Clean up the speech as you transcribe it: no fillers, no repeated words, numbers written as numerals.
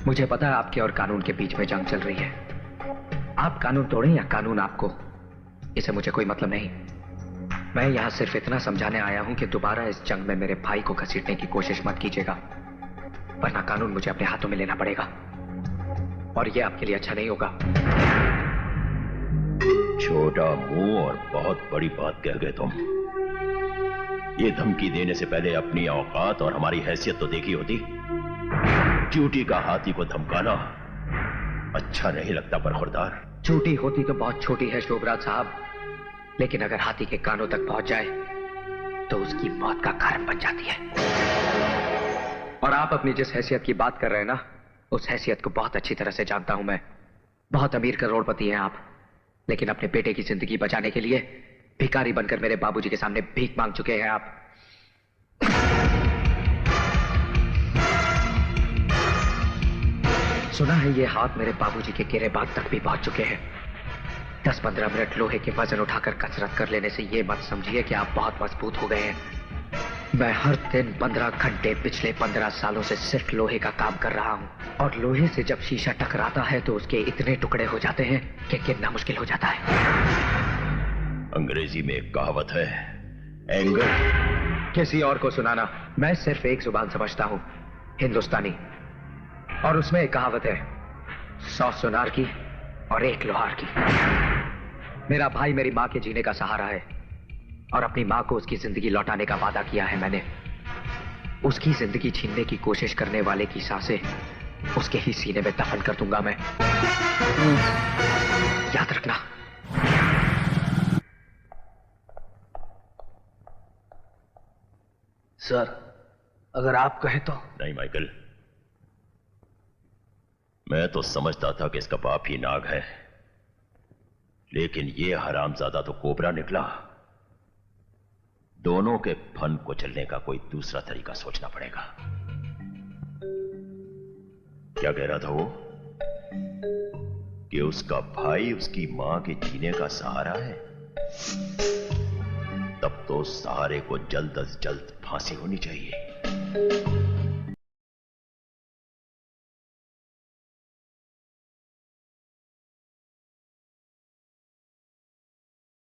मुझे पता है आपके और कानून के बीच में जंग चल रही है। आप कानून तोड़ें या कानून आपको, इसे मुझे कोई मतलब नहीं। मैं यहां सिर्फ इतना समझाने आया हूं कि दोबारा इस जंग में मेरे भाई को घसीटने की कोशिश मत कीजिएगा, वरना कानून मुझे अपने हाथों में लेना पड़ेगा और यह आपके लिए अच्छा नहीं होगा। छोटा मुंह और बहुत बड़ी बात कह गए तुम। ये धमकी देने से पहले अपनी औकात और हमारी हैसियत तो देखी होती। ड्यूटी का हाथी को धमकाना अच्छा नहीं लगता बरखुरदार। छोटी होती तो बहुत छोटी है शोभराज साहब, लेकिन अगर हाथी के कानों तक पहुंच जाए तो उसकी मौत का कारण बन जाती है। और आप अपनी जिस हैसियत की बात कर रहे हैं ना, उस हैसियत को बहुत अच्छी तरह से जानता हूं मैं। बहुत अमीर करोड़पति हैं आप, लेकिन अपने बेटे की जिंदगी बचाने के लिए भिखारी बनकर मेरे बाबूजी के सामने भीख मांग चुके हैं आप। सुना है ये हाथ मेरे बाबूजी के गिरेबान तक भी पहुंच चुके हैं। 10-15 मिनट लोहे के वजन उठाकर कसरत कर लेने से ये मत समझिए कि आप बहुत मजबूत हो गए हैं। मैं हर दिन 15 घंटे पिछले 15 सालों से सिर्फ लोहे का काम कर रहा हूं, और लोहे से जब शीशा टकराता है तो उसके इतने टुकड़े हो जाते हैं कि गिनना मुश्किल हो जाता है। अंग्रेजी में एक कहावत है, एंगर। किसी और को सुनाना। मैं सिर्फ एक जुबान समझता हूं, हिंदुस्तानी, और उसमें एक कहावत है, 100 सुनार की और 1 लोहार की। मेरा भाई मेरी मां के जीने का सहारा है, और अपनी मां को उसकी जिंदगी लौटाने का वादा किया है मैंने। उसकी जिंदगी छीनने की कोशिश करने वाले की सांसें उसके ही सीने में दफन कर दूंगा मैं। याद रखना। सर, अगर आप कहें तो। नहीं माइकल, मैं तो समझता था कि इसका बाप ही नाग है, लेकिन ये हरामजादा तो कोबरा निकला। दोनों के फन को चलने का कोई दूसरा तरीका सोचना पड़ेगा। क्या कह रहा था वो? कि उसका भाई उसकी मां के जीने का सहारा है? तब तो सहारे को जल्द अज जल्द फांसी होनी चाहिए।